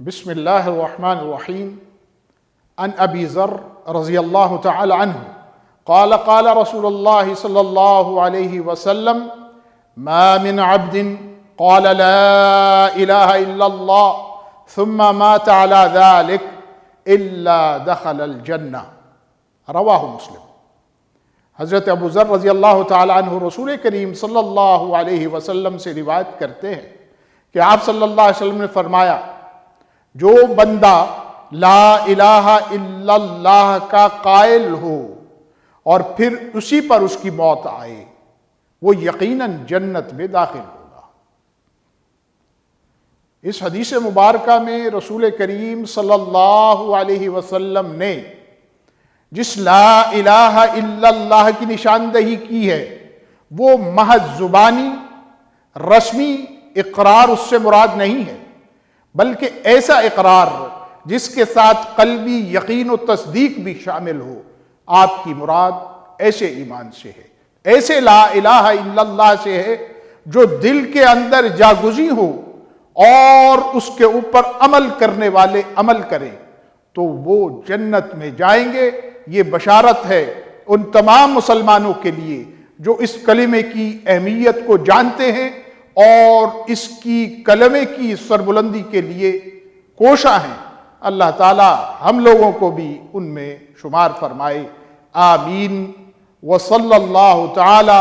بسم اللہ الرحمن الرحیم عن ابی ذر رضی اللہ تعالی عنہ قال قال رسول اللہ صلی اللہ علیہ وسلم ما من عبد قال لا الہ الا اللہ ثم مات على ذلك الا دخل الجنہ، رواہ مسلم۔ حضرت ابو ذر رضی اللہ تعالی عنہ رسول کریم صلی اللہ علیہ وسلم سے روایت کرتے ہیں کہ آپ صلی اللہ علیہ وسلم نے فرمایا، جو بندہ لا الہ الا اللہ کا قائل ہو اور پھر اسی پر اس کی موت آئے، وہ یقیناً جنت میں داخل ہوگا۔ اس حدیث مبارکہ میں رسول کریم صلی اللہ علیہ وسلم نے جس لا الہ الا اللہ کی نشاندہی کی ہے وہ محض زبانی رسمی اقرار اس سے مراد نہیں ہے، بلکہ ایسا اقرار جس کے ساتھ قلبی یقین و تصدیق بھی شامل ہو۔ آپ کی مراد ایسے ایمان سے ہے، ایسے لا الہ الا اللہ سے ہے جو دل کے اندر جاگزی ہو اور اس کے اوپر عمل کرنے والے عمل کریں تو وہ جنت میں جائیں گے۔ یہ بشارت ہے ان تمام مسلمانوں کے لیے جو اس کلمے کی اہمیت کو جانتے ہیں اور اس کی کلمے کی سربلندی کے لیے کوشاں ہیں۔ اللہ تعالی ہم لوگوں کو بھی ان میں شمار فرمائے، آمین۔ وصلی اللہ تعالی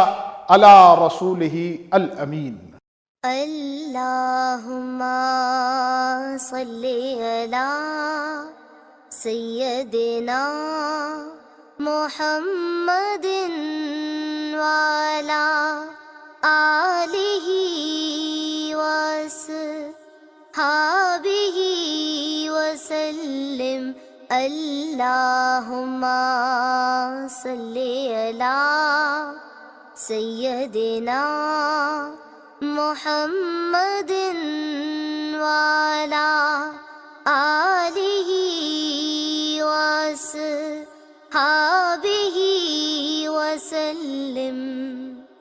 علی رسولہ الامین۔ اللہم صلی علی سیدنا محمد وعلی آلہ وصحبہ وسلم۔ اللہم صلی علی سیدنا محمد وعلی